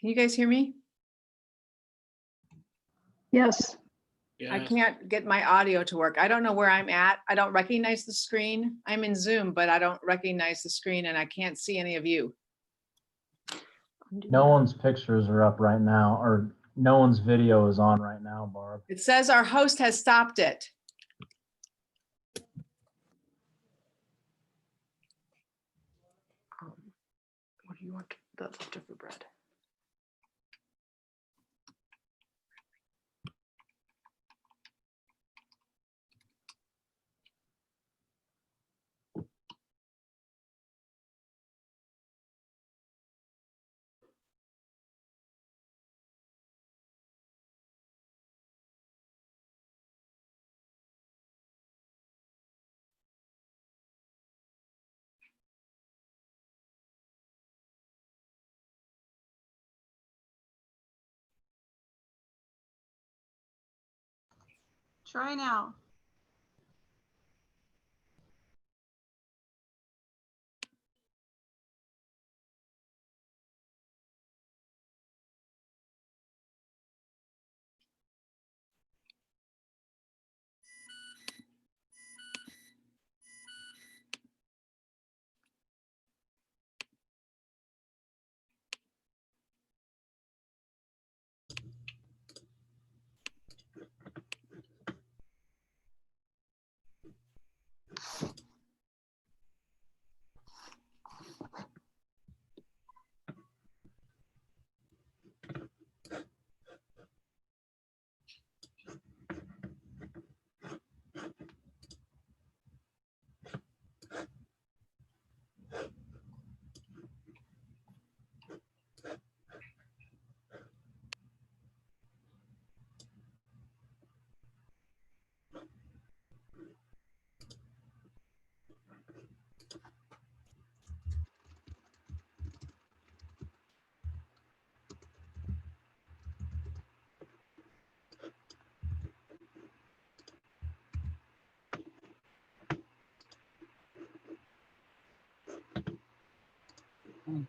Can you guys hear me? Yes, I can't get my audio to work. I don't know where I'm at. I don't recognize the screen. I'm in Zoom, but I don't recognize the screen and I can't see any of you. No one's pictures are up right now, or no one's video is on right now, Barb. It says our host has stopped it. what do you want? The leftover bread. Try now.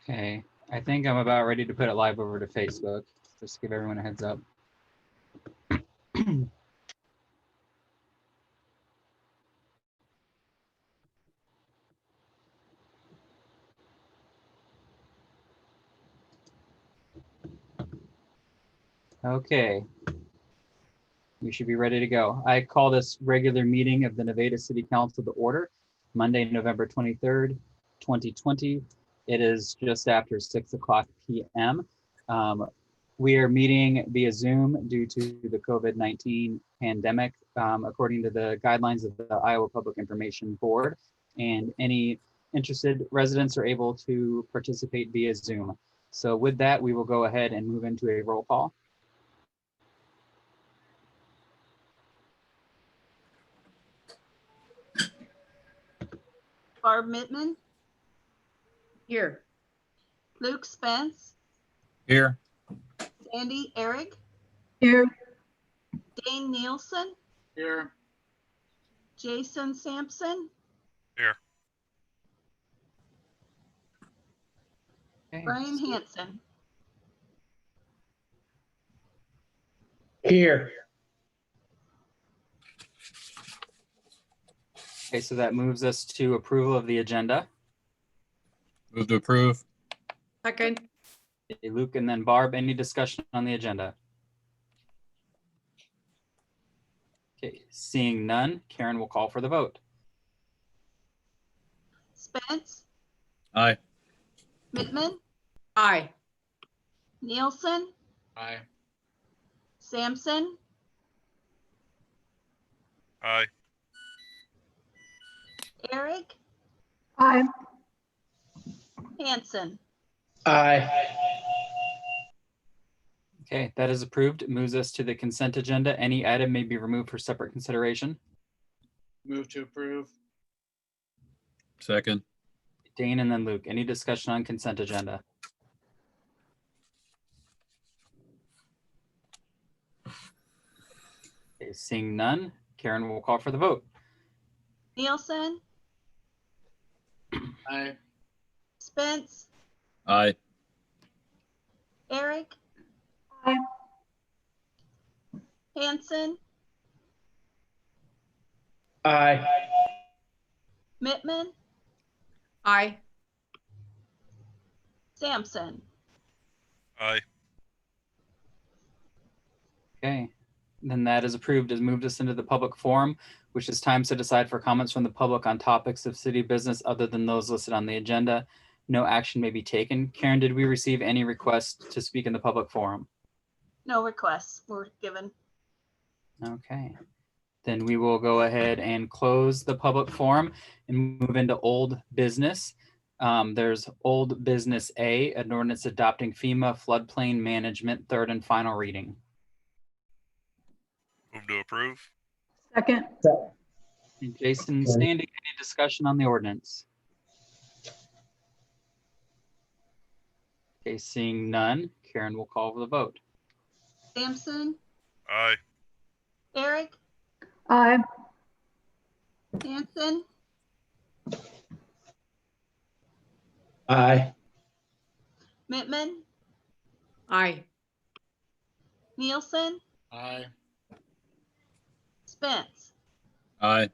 Okay, I think I'm about ready to put it live over to Facebook, just to give everyone a heads up. Okay, we should be ready to go. I call this regular meeting of the Nevada City Council to order, Monday, November 23rd, 2020. It is just after 6:00 p.m. We are meeting via Zoom due to the COVID-19 pandemic, according to the guidelines of the Iowa Public Information Board, and any interested residents are able to participate via Zoom. So with that, we will go ahead and move into a roll call. Barb Mittman, Here. Luke Spence, Here. Sandy Eric, here, Dane Nielsen, Here. Jason Sampson, Okay. Brian Hanson. Here. Okay, so that moves us to approval of the agenda. Move to approve. Second. Okay, Luke and then Barb, any discussion on the agenda? Okay, seeing none, Karen will call for the vote. Spence, Aye. Mittman, Aye. Nielsen, Aye. Sampson, Aye. Eric, aye, Hanson. Aye. Okay, that is approved. It moves us to the consent agenda. Any item may be removed for separate consideration. Move to approve. Second. Dane and then Luke, any discussion on consent agenda? Okay, seeing none, Karen will call for the vote. Nielsen, Aye. Spence, Aye. Eric, Aye. Hanson, Aye. Mittman, Aye. Sampson. Aye. Okay, then that is approved. Has moved us into the public forum, which is time set aside for comments from the public on topics of city business other than those listed on the agenda. No action may be taken. Karen, did we receive any requests to speak in the public forum? No requests were given. Okay, then we will go ahead and close the public forum and move into old business. There's old business A, an ordinance adopting FEMA floodplain management, third and final reading. Move to approve. Second. And Jason, Sandy, any discussion on the ordinance? Okay, seeing none, Karen will call for the vote. Sampson, Aye. Eric, Aye. Hanson, Aye. Mittman, Aye. Nielsen, Aye. Spence. Aye.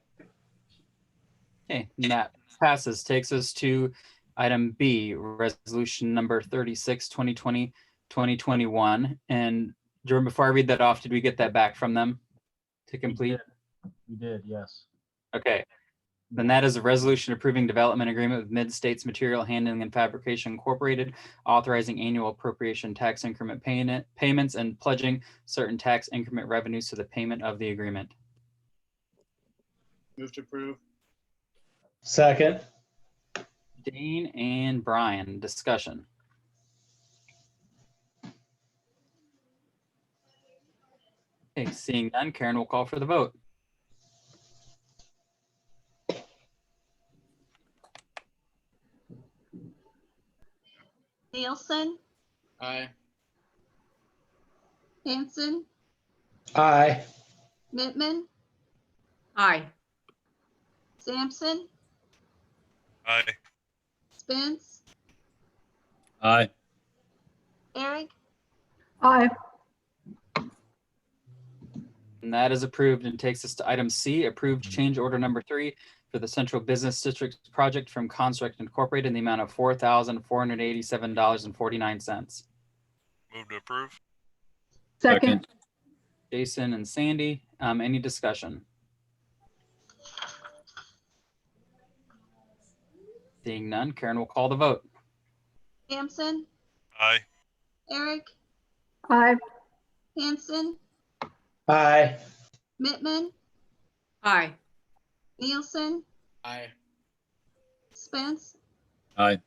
Okay, and that passes, takes us to item B, resolution number 36, 2020, 2021. And Jordan, before I read that off, did we get that back from them to complete? You did, yes. Okay, then that is a resolution approving development agreement with Mid-States Material Handling and Fabrication Incorporated, authorizing annual appropriation tax increment payments and pledging certain tax increment revenues to the payment of the agreement. Move to approve. Second. Dane and Brian, discussion. Okay, seeing none, Karen will call for the vote. Nielsen, Aye. Hanson, Aye. Mittman, Aye. Sampson, Aye. Spence, Aye. Eric, Aye. And that is approved and takes us to item C, approved change order number 3 for the Central Business District project from Construct Incorporated in the amount of $4,487.49. Move to approve. Second. Jason and Sandy, any discussion? Seeing none, Karen will call the vote. Sampson, Aye. Eric, Aye. Hanson, Aye. Mittman, Aye. Nielsen, Aye. Spence. Aye.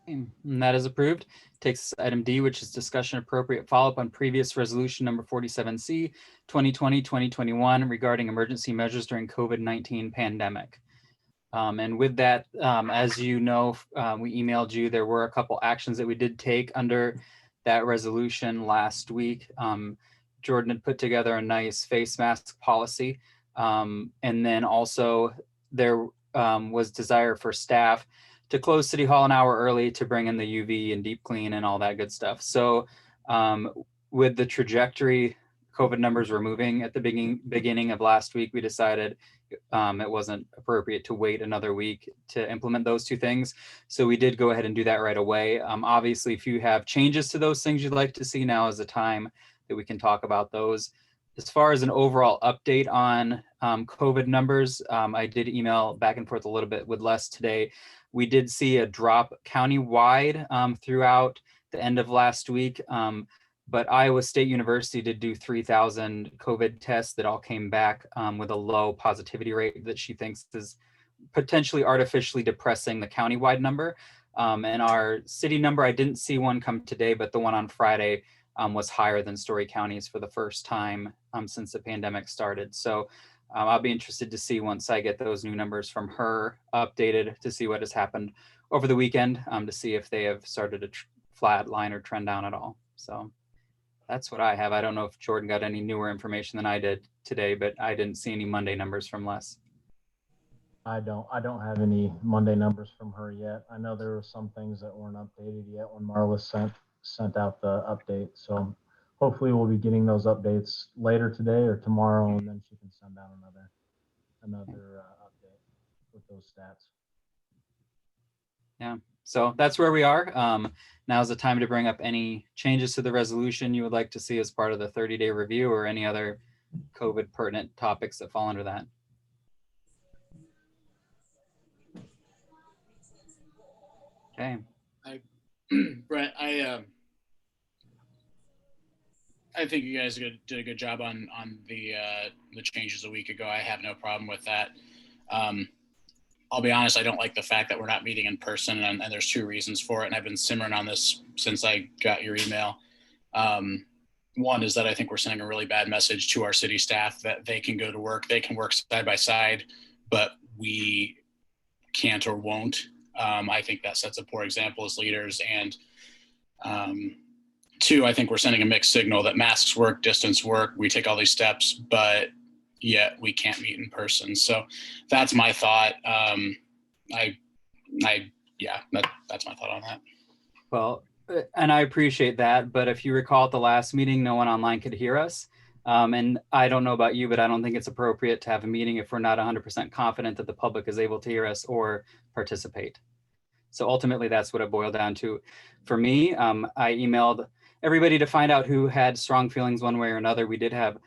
And that is approved. Takes us to item D, which is discussion appropriate follow-up on previous resolution number 47C, 2020-2021 regarding emergency measures during COVID-19 pandemic. And with that, as you know, we emailed you, there were a couple actions that we did take under that resolution last week. Jordan had put together a nice face mask policy. And then also there was desire for staff to close City Hall an hour early to bring in the UV and deep clean and all that good stuff. So with the trajectory COVID numbers were moving at the beginning of last week, we decided it wasn't appropriate to wait another week to implement those two things. So we did go ahead and do that right away. Obviously, if you have changes to those things you'd like to see, now is the time that we can talk about those. As far as an overall update on COVID numbers, I did email back and forth a little bit with Les today. We did see a drop countywide throughout the end of last week. But Iowa State University did do 3,000 COVID tests that all came back with a low positivity rate that she thinks is potentially artificially depressing the countywide number. And our city number, I didn't see one come today, but the one on Friday was higher than Story County's for the first time since the pandemic started. So I'll be interested to see once I get those new numbers from her updated to see what has happened over the weekend to see if they have started to flat line or trend down at all. So that's what I have. I don't know if Jordan got any newer information than I did today, but I didn't see any Monday numbers from Les. I don't have any Monday numbers from her yet. I know there were some things that weren't updated yet when Marla sent out the update. So hopefully we'll be getting those updates later today or tomorrow, and then she can send out another update with those stats. So that's where we are. Now's the time to bring up any changes to the resolution you would like to see as part of the 30-day review or any other COVID pertinent topics that fall under that. Okay. Brett, I think you guys did a good job on the changes a week ago. I have no problem with that. I'll be honest, I don't like the fact that we're not meeting in person, and there's two reasons for it. And I've been simmering on this since I got your email. One is that I think we're sending a really bad message to our city staff that they can go to work, they can work side by side, but we can't or won't. I think that sets a poor example as leaders. And two, I think we're sending a mixed signal that masks work, distance work, we take all these steps, but yet we can't meet in person. So that's my thought. That's my thought on that. Well, and I appreciate that, but if you recall at the last meeting, no one online could hear us. And I don't know about you, but I don't think it's appropriate to have a meeting if we're not 100% confident that the public is able to hear us or participate. So ultimately, that's what it boiled down to. For me, I emailed everybody to find out who had strong feelings one way or another. We did have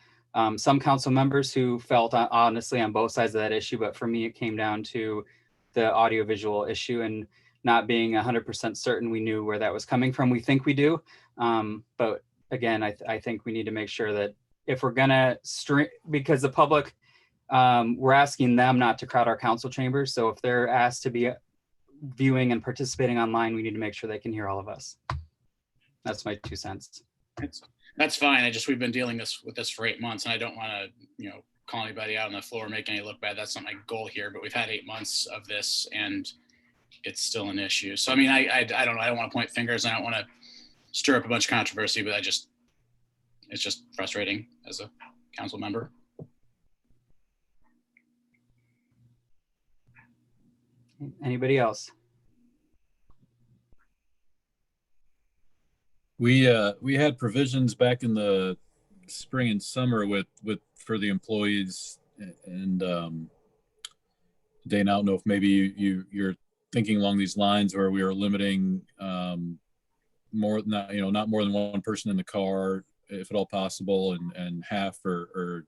some council members who felt honestly on both sides of that issue, but for me, it came down to the audiovisual issue and not being 100% certain we knew where that was coming from. We think we do, but again, I think we need to make sure that if we're gonna stream, because the public, we're asking them not to crowd our council chambers. So if they're asked to be viewing and participating online, we need to make sure they can hear all of us. That's my 2 cents. That's fine. We've been dealing with this for 8 months, and I don't want to, call anybody out on the floor, make any look bad. That's not my goal here, but we've had 8 months of this and it's still an issue. So, I mean, I don't know. I don't want to point fingers. I don't want to stir up a bunch of controversy, but it's just frustrating as a council member. Anybody else? We had provisions back in the spring and summer for the employees, and Dane, I don't know if maybe you're thinking along these lines where we are limiting not more than one person in the car, if at all possible, and half or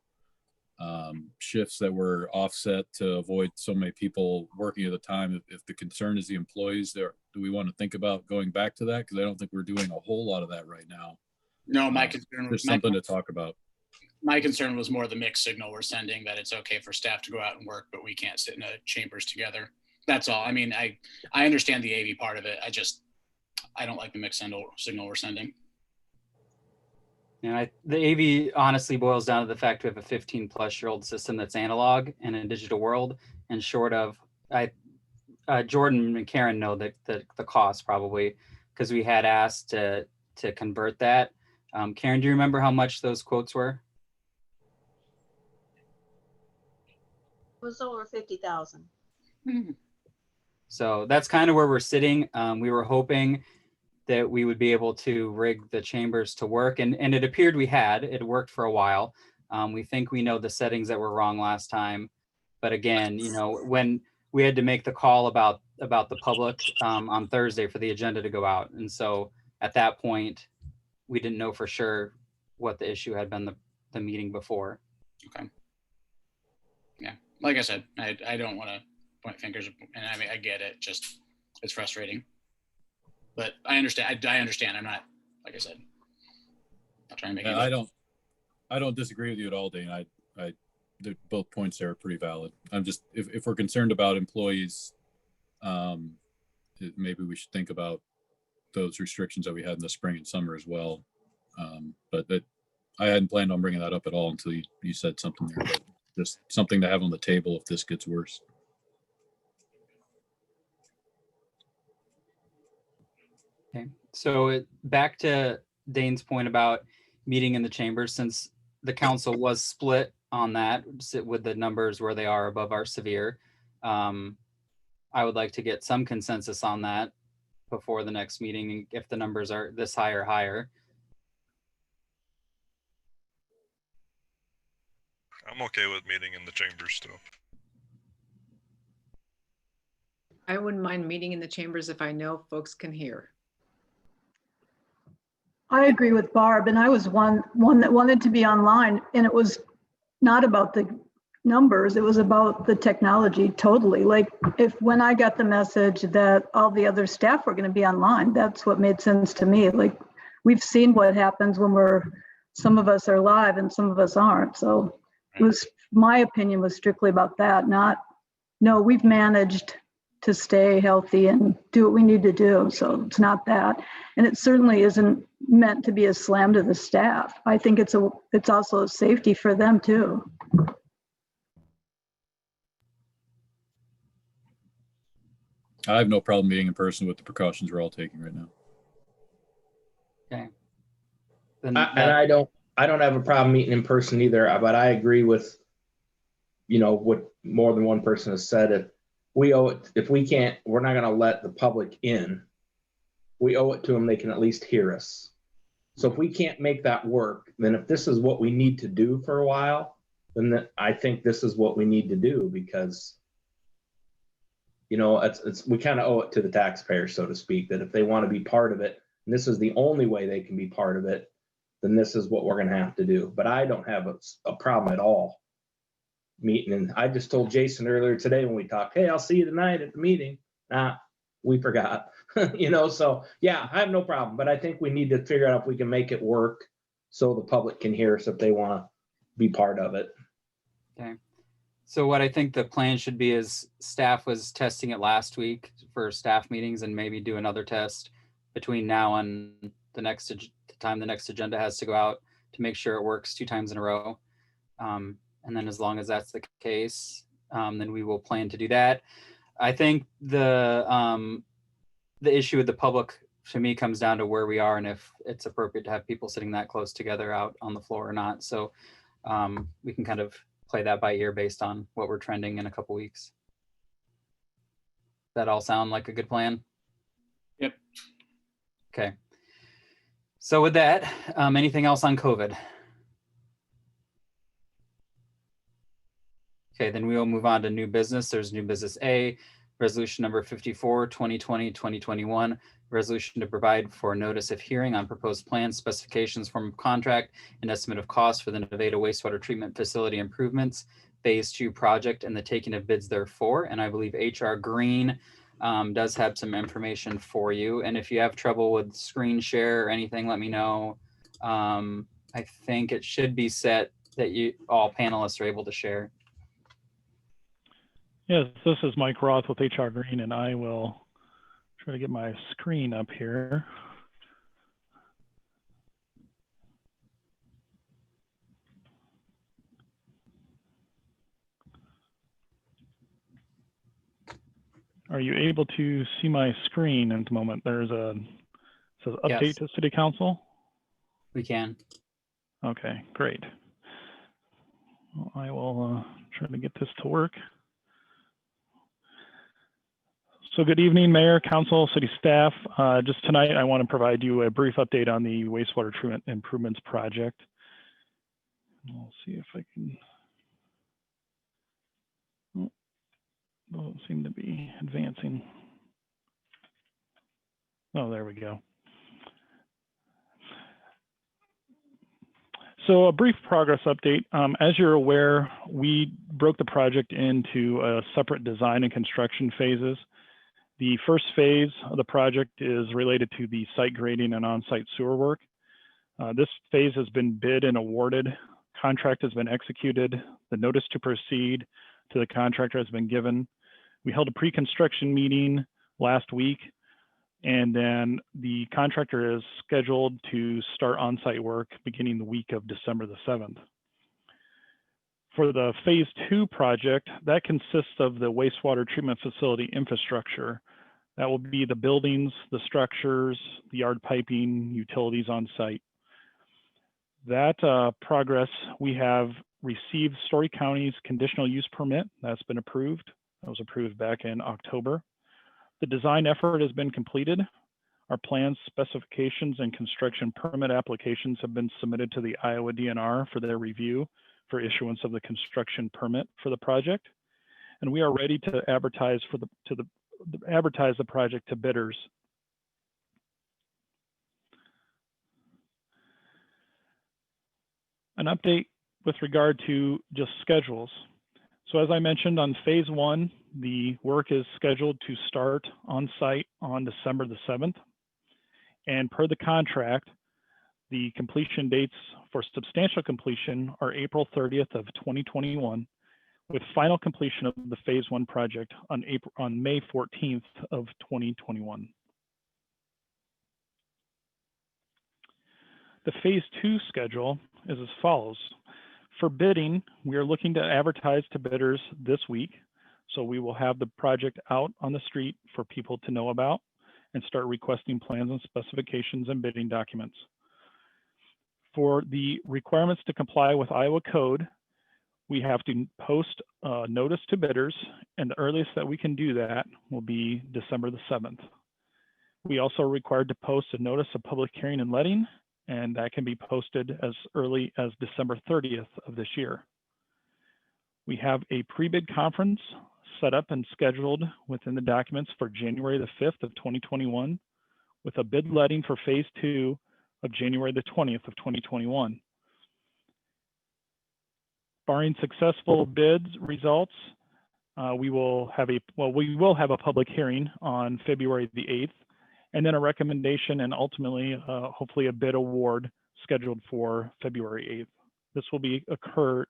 shifts that were offset to avoid so many people working at a time. If the concern is the employees there, do we want to think about going back to that? Because I don't think we're doing a whole lot of that right now. No, my concern was There's something to talk about. My concern was more the mixed signal we're sending, that it's okay for staff to go out and work, but we can't sit in a chambers together. That's all. I mean, I understand the AV part of it. I don't like the mixed signal we're sending. Yeah, the AV honestly boils down to the fact we have a 15-plus-year-old system that's analog in a digital world, and short of, Jordan and Karen know the cost probably, because we had asked to convert that. Karen, do you remember how much those quotes were? It was over 50,000. So that's kind of where we're sitting. We were hoping that we would be able to rig the chambers to work, and it appeared it worked for a while. We think we know the settings that were wrong last time, but again, when we had to make the call about the public on Thursday for the agenda to go out, and so at that point we didn't know for sure what the issue had been the meeting before. Okay. Yeah, like I said, I don't want to point fingers, and I mean, I get it, just it's frustrating. But I understand. I understand. I'm not, like I said, not trying to make. I don't disagree with you at all, Dane. Both points there are pretty valid. I'm just, if we're concerned about employees, maybe we should think about those restrictions that we had in the spring and summer as well. But I hadn't planned on bringing that up at all until you said something there. But just something to have on the table if this gets worse. Okay, so back to Dane's point about meeting in the chambers, since the council was split on that with the numbers where they are above our severe. I would like to get some consensus on that before the next meeting, if the numbers are this high or higher. I'm okay with meeting in the chambers still. I wouldn't mind meeting in the chambers if I know folks can hear. I agree with Barb, and I was one that wanted to be online, and it was not about the numbers, it was about the technology totally. Like when I got the message that all the other staff were going to be online, that's what made sense to me. Like we've seen what happens when some of us are live and some of us aren't. So it was, my opinion was strictly about that, no, we've managed to stay healthy and do what we need to do. So it's not that. And it certainly isn't meant to be a slam to the staff. I think it's also a safety for them too. I have no problem meeting in person with the precautions we're all taking right now. Okay. Then And I don't have a problem meeting in person either, but I agree with, what more than one person has said. If we owe it, if we can't, we're not going to let the public in. We owe it to them. They can at least hear us. So if we can't make that work, then if this is what we need to do for a while, then I think this is what we need to do, because we kind of owe it to the taxpayers, so to speak, that if they want to be part of it, and this is the only way they can be part of it, then this is what we're going to have to do. But I don't have a problem at all meeting. And I just told Jason earlier today when we talked, hey, I'll see you tonight at the meeting. We forgot, so yeah, I have no problem. But I think we need to figure out if we can make it work so the public can hear us if they want to be part of it. Okay. So what I think the plan should be is staff was testing it last week for staff meetings, and maybe do another test between now and the time the next agenda has to go out to make sure it works 2 times in a row. And then as long as that's the case, then we will plan to do that. I think the issue with the public to me comes down to where we are and if it's appropriate to have people sitting that close together out on the floor or not. So we can kind of play that by ear based on what we're trending in a couple weeks. That all sound like a good plan? Yep. Okay. So with that, anything else on COVID? Okay, then we will move on to new business. There's new business A, resolution number 54, 2020-2021, resolution to provide for notice of hearing on proposed plans, specifications, form of contract, and estimate of cost for the Nevada wastewater treatment facility improvements, phase 2 project, and the taking of bids therefor. And I believe HR Green does have some information for you. And if you have trouble with screen share or anything, let me know. I think it should be set that all panelists are able to share. Yes, this is Mike Roth with HR Green, and I will try to get my screen up here. Are you able to see my screen at the moment? There's it says update Yes. to City Council. We can. Okay, great. Well, I will try to get this to work. So good evening, Mayor, Council, City staff. Just tonight, I want to provide you a brief update on the wastewater treatment improvements project. We'll see if I can. Oh, doesn't seem to be advancing. Oh, there we go. So a brief progress update. As you're aware, we broke the project into separate design and construction phases. The first phase of the project is related to the site grading and on-site sewer work. This phase has been bid and awarded. Contract has been executed. The notice to proceed to the contractor has been given. We held a pre-construction meeting last week, and then the contractor is scheduled to start on-site work beginning the week of December the 7th. For the phase 2 project, that consists of the wastewater treatment facility infrastructure. That will be the buildings, the structures, the yard piping, utilities on site. That progress, we have received Story County's conditional use permit. That's been approved. That was approved back in October. The design effort has been completed. Our plans, specifications, and construction permit applications have been submitted to the Iowa DNR for their review for issuance of the construction permit for the project. And we are ready to advertise the project to bidders. An update with regard to just schedules. So as I mentioned, on phase 1, the work is scheduled to start on site on December the 7th. And per the contract, the completion dates for substantial completion are April 30th of 2021, with final completion of the phase 1 project on May 14th of 2021. The phase 2 schedule is as follows. For bidding, we are looking to advertise to bidders this week. So we will have the project out on the street for people to know about and start requesting plans and specifications and bidding documents. For the requirements to comply with Iowa code, we have to post a notice to bidders, and the earliest that we can do that will be December the 7th. We also are required to post a notice of public hearing and letting, and that can be posted as early as December 30th of this year. We have a pre-bid conference set up and scheduled within the documents for January the 5th of 2021, with a bid letting for phase 2 of January the 20th of 2021. Barring successful bids results, we will have a public hearing on February the 8th, and then a recommendation and ultimately, hopefully a bid award scheduled for February 8th.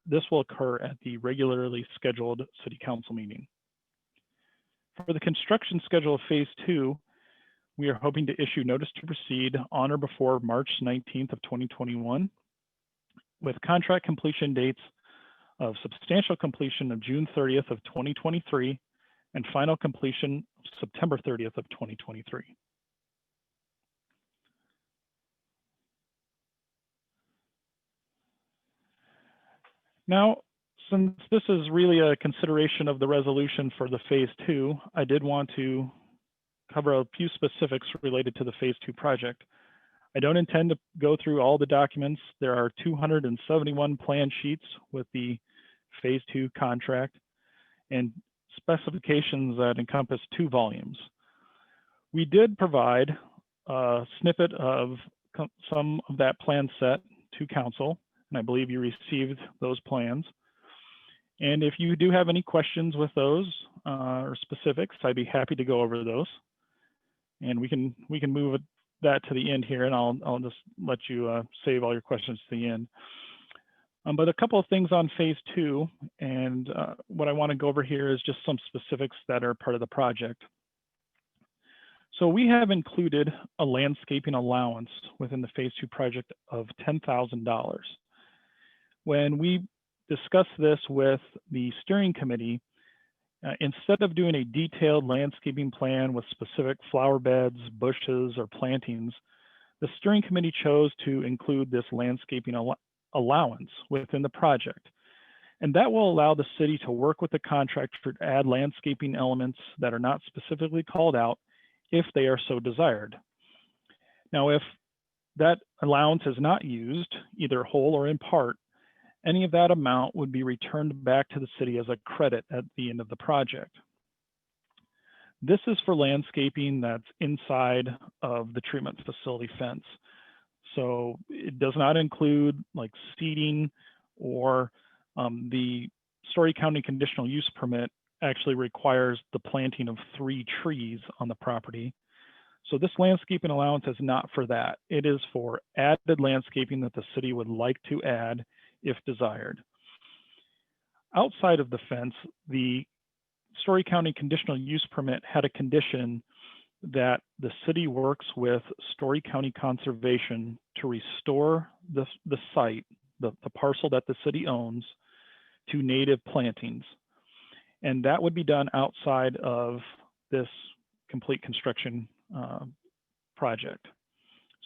This will occur at the regularly scheduled City Council meeting. For the construction schedule of phase 2, we are hoping to issue notice to proceed on or before March 19th of 2021, with contract completion dates of substantial completion of June 30th of 2023 and final completion September 30th of 2023. Now, since this is really a consideration of the resolution for the phase 2, I did want to cover a few specifics related to the phase 2 project. I don't intend to go through all the documents. There are 271 plan sheets with the phase 2 contract and specifications that encompass 2 volumes. We did provide a snippet of some of that plan set to council, and I believe you received those plans. And if you do have any questions with those or specifics, I'd be happy to go over those. And we can move that to the end here, and I'll just let you save all your questions to the end. But a couple of things on phase 2, and what I want to go over here is just some specifics that are part of the project. So we have included a landscaping allowance within the phase 2 project of $10,000. When we discussed this with the steering committee, instead of doing a detailed landscaping plan with specific flower beds, bushes, or plantings, the steering committee chose to include this landscaping allowance within the project. And that will allow the city to work with the contractor to add landscaping elements that are not specifically called out if they are so desired. Now, if that allowance is not used, either whole or in part, any of that amount would be returned back to the city as a credit at the end of the project. This is for landscaping that's inside of the treatment facility fence. So it does not include like seeding or the Story County conditional use permit actually requires the planting of 3 trees on the property. So this landscaping allowance is not for that. It is for added landscaping that the city would like to add if desired. Outside of the fence, the Story County conditional use permit had a condition that the city works with Story County Conservation to restore the site, the parcel that the city owns, to native plantings. And that would be done outside of this complete construction project.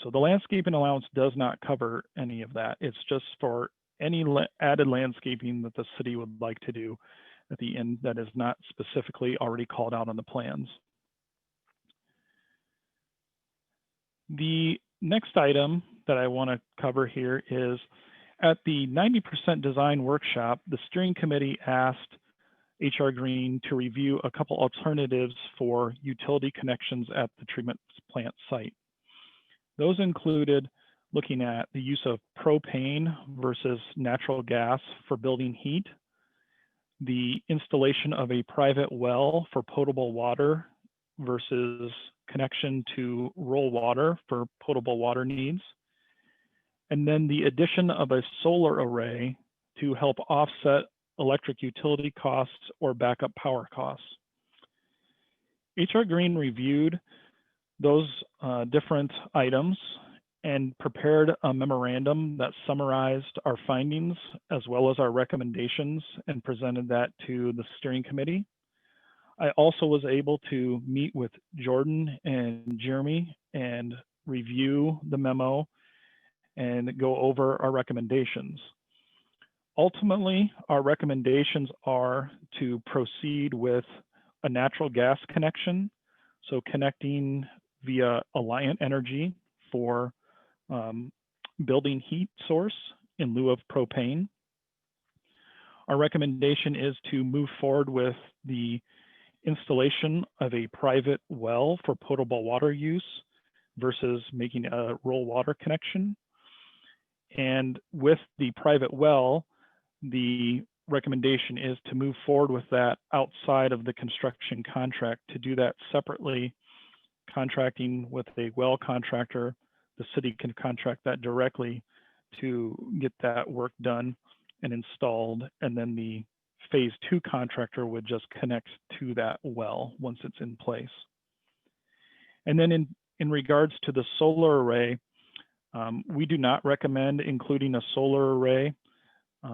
So the landscaping allowance does not cover any of that. It's just for any added landscaping that the city would like to do at the end that is not specifically already called out on the plans. The next item that I want to cover here is at the 90% design workshop, the steering committee asked HR Green to review a couple alternatives for utility connections at the treatment plant site. Those included looking at the use of propane versus natural gas for building heat, the installation of a private well for potable water versus connection to rural water for potable water needs, and then the addition of a solar array to help offset electric utility costs or backup power costs. HR Green reviewed those different items and prepared a memorandum that summarized our findings as well as our recommendations and presented that to the steering committee. I also was able to meet with Jordan and Jeremy and review the memo and go over our recommendations. Ultimately, our recommendations are to proceed with a natural gas connection, so connecting via Alliant Energy for building heat source in lieu of propane. Our recommendation is to move forward with the installation of a private well for potable water use versus making a rural water connection. And with the private well, the recommendation is to move forward with that outside of the construction contract, to do that separately, contracting with a well contractor. The city can contract that directly to get that work done and installed, and then the phase 2 contractor would just connect to that well once it's in place. And then in regards to the solar array, we do not recommend including a solar array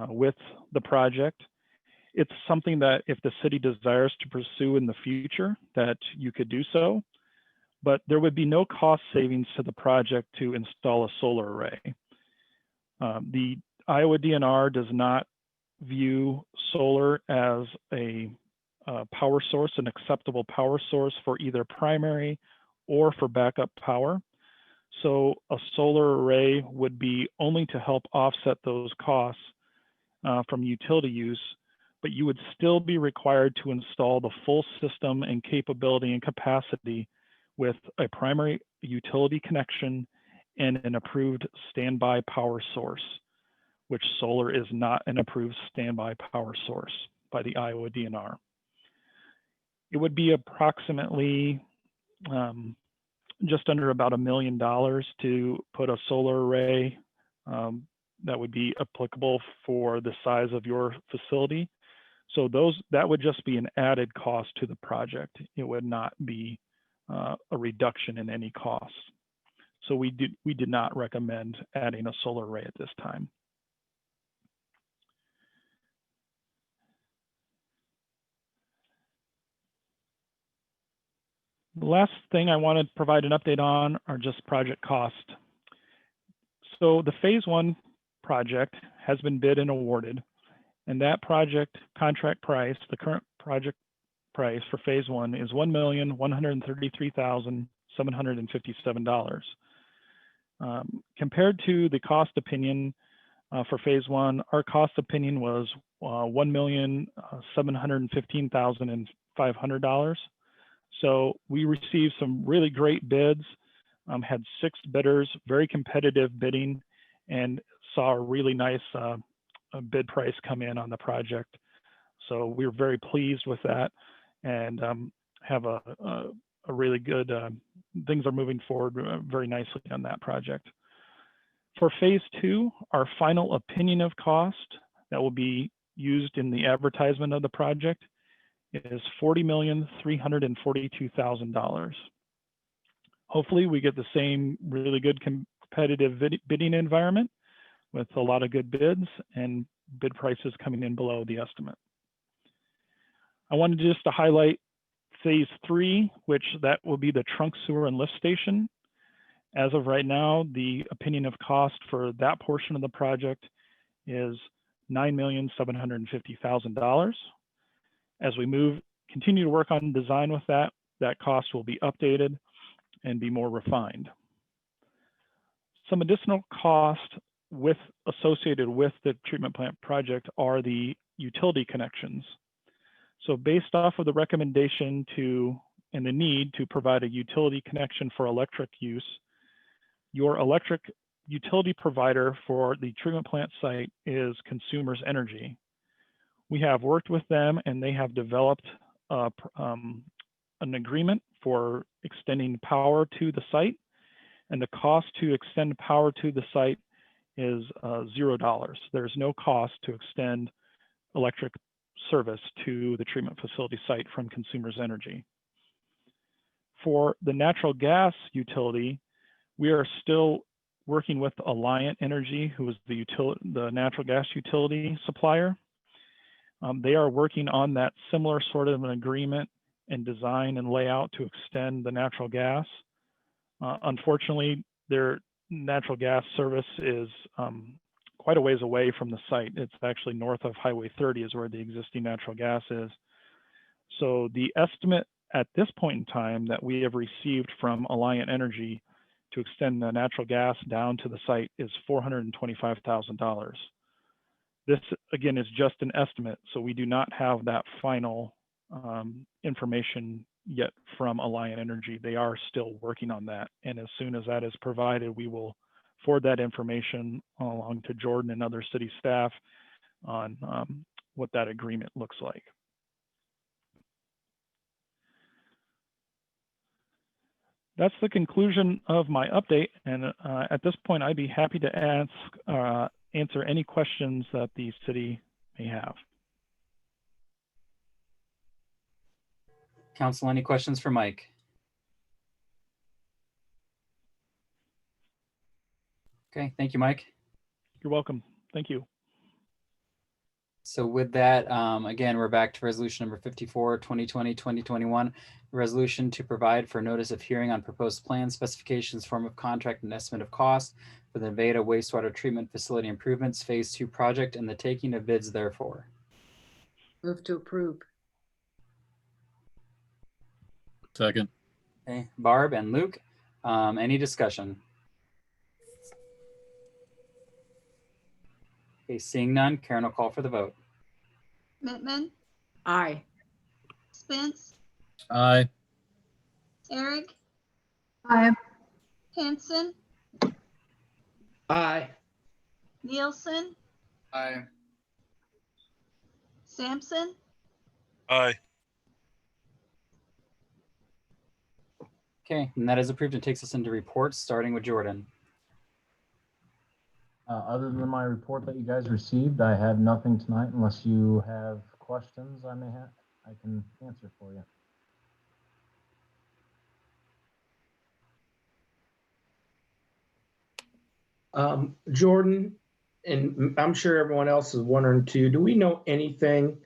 with the project. It's something that if the city desires to pursue in the future, that you could do so, but there would be no cost savings to the project to install a solar array. The Iowa DNR does not view solar as a power source, an acceptable power source for either primary or for backup power. So a solar array would be only to help offset those costs from utility use, but you would still be required to install the full system and capability and capacity with a primary utility connection and an approved standby power source, which solar is not an approved standby power source by the Iowa DNR. It would be approximately just under about $1 million to put a solar array that would be applicable for the size of your facility. So that would just be an added cost to the project. It would not be a reduction in any costs. So we did not recommend adding a solar array at this time. The last thing I want to provide an update on are just project cost. So the phase 1 project has been bid and awarded, and that project contract price, the current project price for phase 1 is $1,133,757. Compared to the cost opinion for phase 1, our cost opinion was $1,715,500. So we received some really great bids, had 6 bidders, very competitive bidding, and saw a really nice bid price come in on the project. So we're very pleased with that, and have a really good, things are moving forward very nicely on that project. For phase 2, our final opinion of cost that will be used in the advertisement of the project is $40,342,000. Hopefully we get the same really good competitive bidding environment with a lot of good bids and bid prices coming in below the estimate. I wanted just to highlight phase 3, which that will be the trunk sewer and lift station. As of right now, the opinion of cost for that portion of the project is $9,750,000. As we continue to work on design with that cost will be updated and be more refined. Some additional costs associated with the treatment plant project are the utility connections. So based off of the recommendation and the need to provide a utility connection for electric use, your electric utility provider for the treatment plant site is Consumers Energy. We have worked with them and they have developed an agreement for extending power to the site, and the cost to extend power to the site is $0. There's no cost to extend electric service to the treatment facility site from Consumers Energy. For the natural gas utility, we are still working with Alliant Energy, who is the natural gas utility supplier. They are working on that similar sort of an agreement and design and layout to extend the natural gas. Unfortunately, their natural gas service is quite a ways away from the site. It's actually north of Highway 30 is where the existing natural gas is. So the estimate at this point in time that we have received from Alliant Energy to extend the natural gas down to the site is $425,000. This, again, is just an estimate, so we do not have that final information yet from Alliant Energy. They are still working on that, and as soon as that is provided, we will forward that information along to Jordan and other city staff on what that agreement looks like. That's the conclusion of my update, and at this point, I'd be happy to answer any questions that the city may have. Council, any questions for Mike? Okay, thank you, Mike. You're welcome. Thank you. So with that, again, we're back to resolution number 54, 2020-2021, resolution to provide for notice of hearing on proposed plans, specifications, form of contract, and estimate of cost for the Nevada Wastewater Treatment Facility Improvements Phase 2 project and the taking of bids therefore. Move to approve. Second. Okay, Barb and Luke, any discussion? Okay, seeing none, Karen will call for the vote. Mittman, Aye. Spence, Aye. Eric, Aye. Hanson, Aye. Nielsen, Aye. Sampson, Aye. Okay, and that is approved and takes us into reports, starting with Jordan. Other than my report that you guys received, I have nothing tonight unless you have questions I can answer for you. Jordan, and I'm sure everyone else is wondering too, do we know anything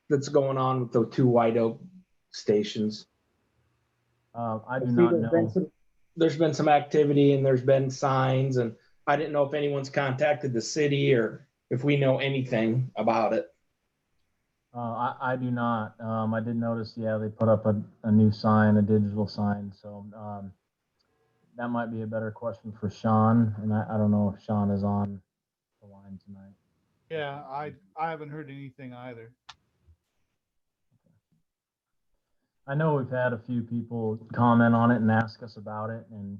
that's going on with the two White Oak stations? I do See, not know. there's been some activity and there's been signs, and I didn't know if anyone's contacted the city or if we know anything about it. I do not. I did notice, yeah, they put up a new sign, a digital sign. So that might be a better question for Sean. And I don't know if Sean is on the line tonight. Yeah, I haven't heard anything either. I know we've had a few people comment on it and ask us about it. And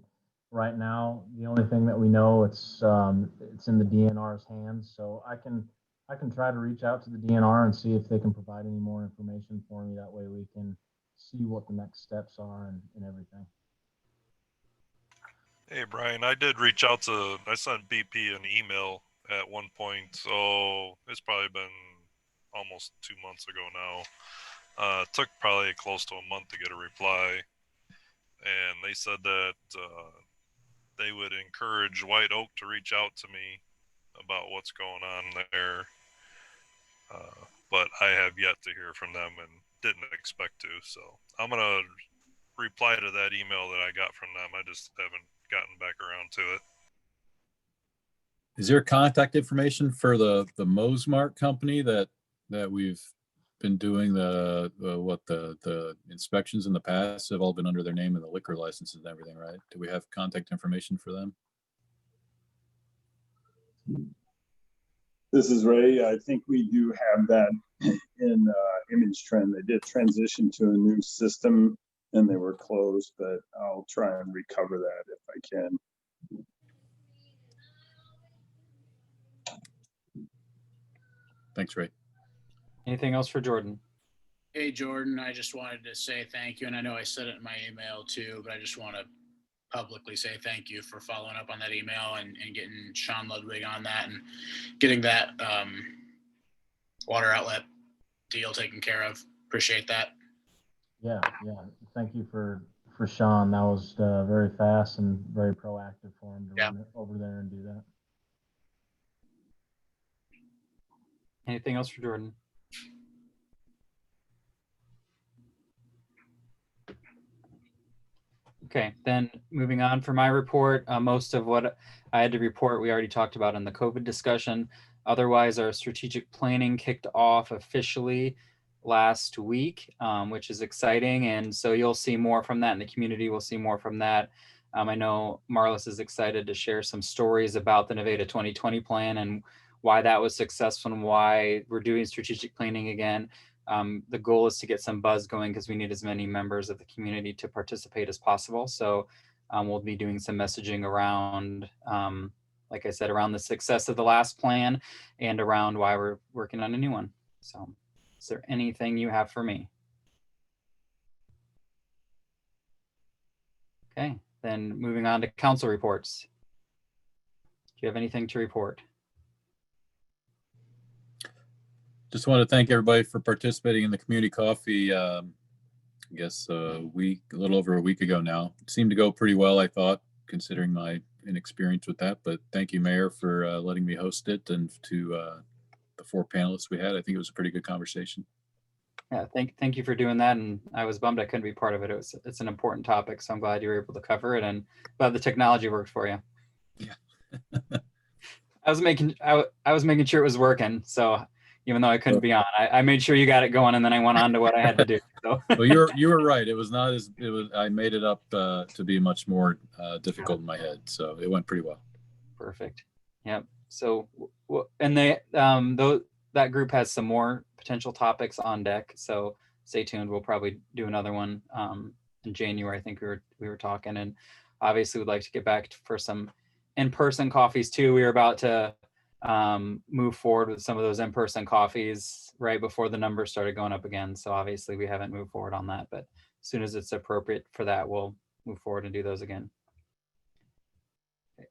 right now, the only thing that we know, it's in the DNR's hands. So I can try to reach out to the DNR and see if they can provide any more information for me. That way we can see what the next steps are and everything. Hey, Brian, I did reach out I sent BP an email at one point, so it's probably been almost 2 months ago now. It took probably close to a month to get a reply, and they said that they would encourage White Oak to reach out to me about what's going on there, but I have yet to hear from them and didn't expect to, so I'm gonna reply to that email that I got from them. I just haven't gotten back around to it. Is there contact information for the Mosmark company that we've been doing the inspections in the past have all been under their name and the liquor licenses and everything, right? Do we have contact information for them? This is Ray. I think we do have that in Image Trend. They did transition to a new system and they were closed, but I'll try and recover that if I can. Thanks, Ray. Anything else for Jordan? Hey, Jordan, I just wanted to say thank you. And I know I said it in my email too, but I just want to publicly say thank you for following up on that email and getting Sean Ludwig on that and getting that water outlet deal taken care of. Appreciate that. Yeah. Thank you for Sean. That was very fast and very proactive for him to run it over there and do that. Anything else for Jordan? Okay, then moving on for my report, most of what I had to report, we already talked about in the COVID discussion. Otherwise, our strategic planning kicked off officially last week, which is exciting. And so you'll see more from that in the community. We'll see more from that. I know Marlis is excited to share some stories about the Nevada 2020 plan and why that was successful and why we're doing strategic planning again. The goal is to get some buzz going because we need as many members of the community to participate as possible. So we'll be doing some messaging around, like I said, around the success of the last plan and around why we're working on a new one. So is there anything you have for me? Okay, then moving on to council reports. Do you have anything to report? Just want to thank everybody for participating in the community coffee. I guess a little over a week ago now. It seemed to go pretty well, I thought, considering my inexperience with that. But thank you, Mayor, for letting me host it, and to the 4 panelists we had. I think it was a pretty good conversation. Yeah, thank you for doing that. And I was bummed I couldn't be part of it. It's an important topic, so I'm glad you were able to cover it, and glad the technology worked for you. Yeah. I was making sure it was working, so. Even though I couldn't be on, I made sure you got it going, and then I went on to what I had to do. So. Well, you were right. It was not as it was. I made it up to be much more difficult in my head, so it went pretty well. Perfect. Yep. So, and that group has some more potential topics on deck. So stay tuned. We'll probably do another one in January. I think we were talking, and obviously we'd like to get back for some in-person coffees too. We were about to move forward with some of those in-person coffees right before the numbers started going up again. So obviously we haven't moved forward on that, but as soon as it's appropriate for that, we'll move forward and do those again.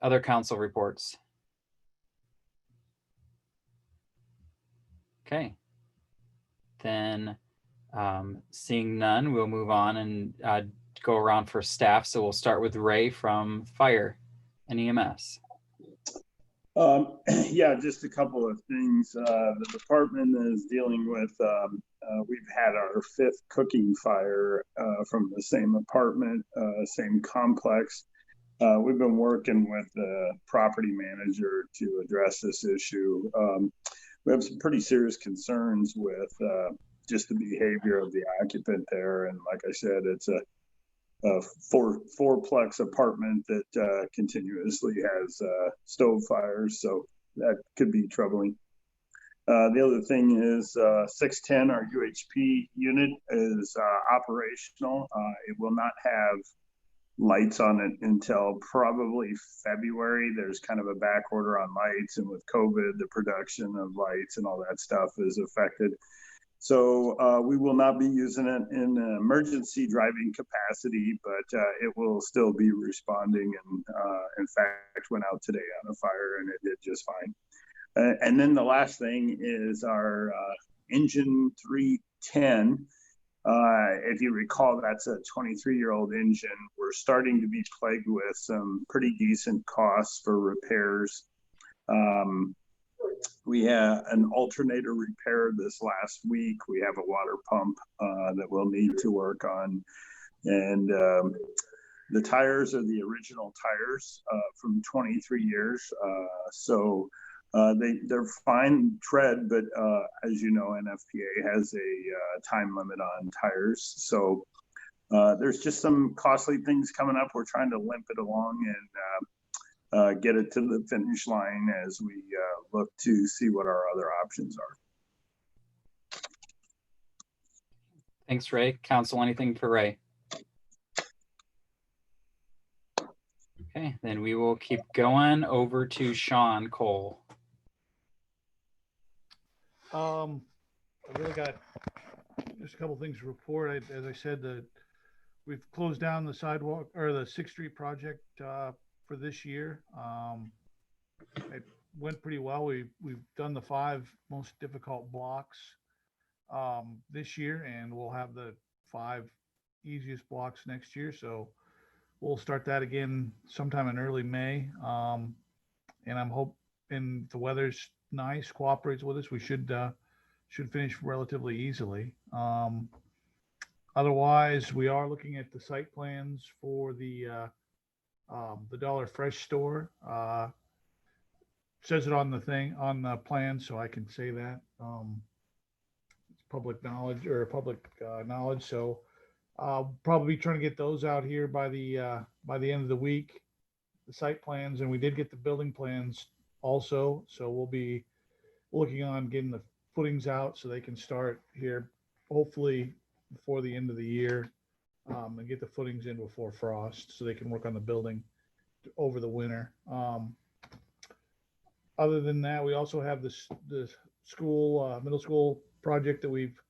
Other council reports. Okay. Then seeing none, we'll move on and go around for staff. So we'll start with Ray from Fire and EMS. Yeah, just a couple of things. The department is dealing with, we've had our 5th cooking fire from the same apartment, same complex. We've been working with the property manager to address this issue. We have some pretty serious concerns with just the behavior of the occupant there. And like I said, it's a fourplex apartment that continuously has stove fires, so that could be troubling. The other thing is 610, our UHP unit, is operational. It will not have lights on it until probably February. There's kind of a back order on lights, and with COVID, the production of lights and all that stuff is affected. So we will not be using it in an emergency driving capacity, but it will still be responding, and in fact went out today on a fire and it did just fine. And then the last thing is our engine 310. If you recall, that's a 23-year-old engine. We're starting to be plagued with some pretty decent costs for repairs. We had an alternator repair this last week. We have a water pump that we'll need to work on. And the tires are the original tires from 23 years. So They're fine tread, but as you know, NFPA has a time limit on tires. So there's just some costly things coming up. We're trying to limp it along and get it to the finish line as we look to see what our other options are. Thanks, Ray. Council, anything for Ray? Okay, then we will keep going over to Sean Cole. I really got just a couple things to report. As I said, we've closed down the sidewalk or the 6th Street project for this year. It went pretty well. We've done the 5 most difficult blocks this year, and we'll have the 5 easiest blocks next year. So we'll start that again sometime in early May. And I'm hoping the weather's nice, cooperates with us, we should finish relatively easily. Otherwise, we are looking at the site plans for the Dollar Fresh store. Says it on the thing, on the plan, so I can say that. It's public knowledge or public knowledge. So I'll probably be trying to get those out here by the end of the week, the site plans, and we did get the building plans also. So we'll be looking on getting the footings out so they can start here hopefully before the end of the year, and get the footings in before frost so they can work on the building over the winter. Other than that, we also have the school, middle school project that we've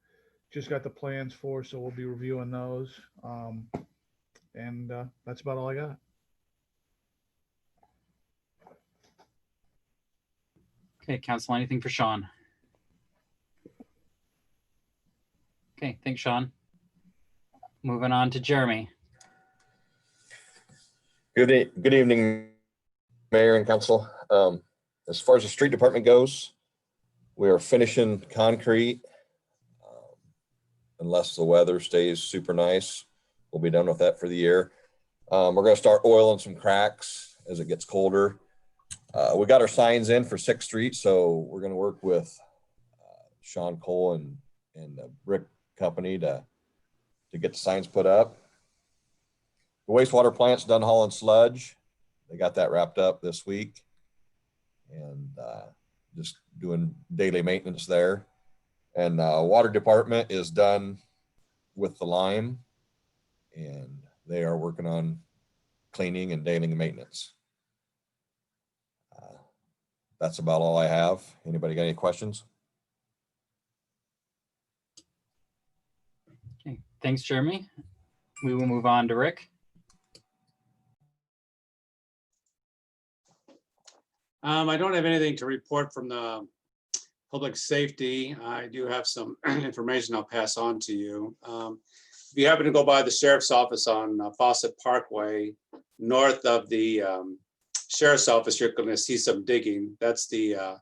just got the plans for, so we'll be reviewing those. And that's about all I got. Okay, Council, anything for Sean? Okay, thanks, Sean. Moving on to Jeremy. Good evening, Mayor and Council. As far as the street department goes, we are finishing concrete. Unless the weather stays super nice, we'll be done with that for the year. We're going to start oiling some cracks as it gets colder. We got our signs in for 6th Street, so we're going to work with Sean Cole and the brick company to get the signs put up. The wastewater plant's done hauling sludge. They got that wrapped up this week, and just doing daily maintenance there. And water department is done with the lime, and they are working on cleaning and daily maintenance. That's about all I have. Anybody got any questions? Okay, thanks, Jeremy. We will move on to Rick. I don't have anything to report from the public safety. I do have some information I'll pass on to you. If you happen to go by the sheriff's office on Fawcett Parkway, north of the sheriff's office, you're going to see some digging. That's the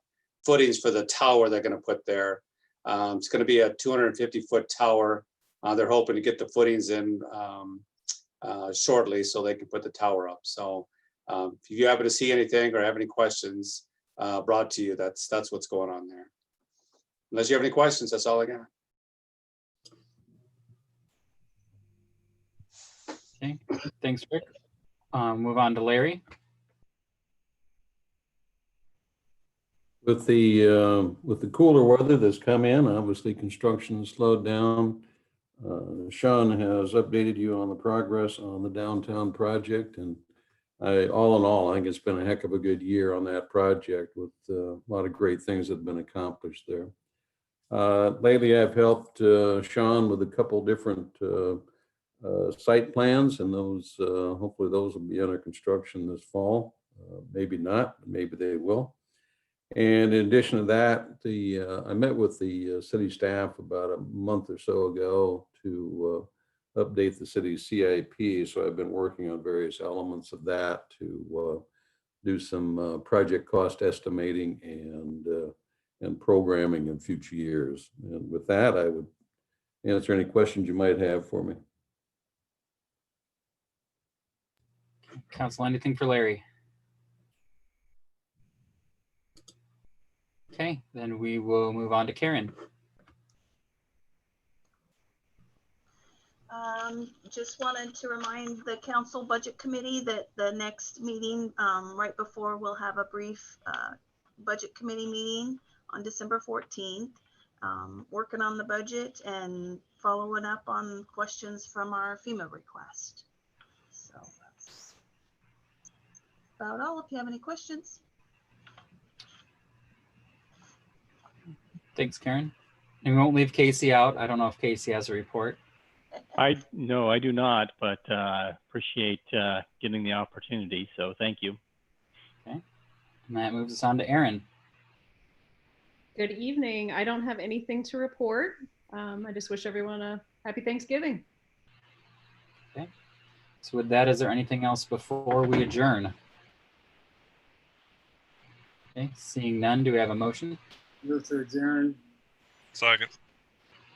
footings for the tower they're going to put there. It's going to be a 250-foot tower. They're hoping to get the footings in shortly so they can put the tower up. So if you happen to see anything or have any questions brought to you, that's what's going on there. Unless you have any questions, that's all I got. Okay, thanks, Rick. Move on to Larry. With the cooler weather that's come in, obviously construction has slowed down. Sean has updated you on the progress on the downtown project, and all in all, I think it's been a heck of a good year on that project with a lot of great things that have been accomplished there. Lately, I've helped Sean with a couple different site plans, and those hopefully those will be under construction this fall. Maybe not, maybe they will. And in addition to that, I met with the city staff about a month or so ago to update the city's CIP. So I've been working on various elements of that to do some project cost estimating and programming in future years. And with that, I would answer any questions you might have for me. Council, anything for Larry? Okay, then we will move on to Karen. Just wanted to remind the council budget committee that the next meeting, right before, we'll have a brief budget committee meeting on December 14th, working on the budget and following up on questions from our FEMA request. So that's about all. If you have any questions. Thanks, Karen. And we won't leave Casey out. I don't know if Casey has a report. No, I do not, but appreciate getting the opportunity. So thank you. Okay. And that moves us on to Aaron. Good evening. I don't have anything to report. I just wish everyone a happy Thanksgiving. Okay. So with that, is there anything else before we adjourn? Okay, seeing none, do we have a motion? Move to adjourn. Second.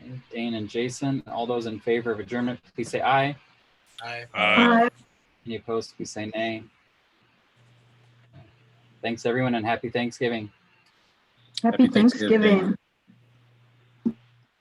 Okay, Dane and Jason, all those in favor of adjournment, please say aye. Aye. Aye. Any opposed, please say nay. Thanks, everyone, and happy Thanksgiving. Happy Thanksgiving.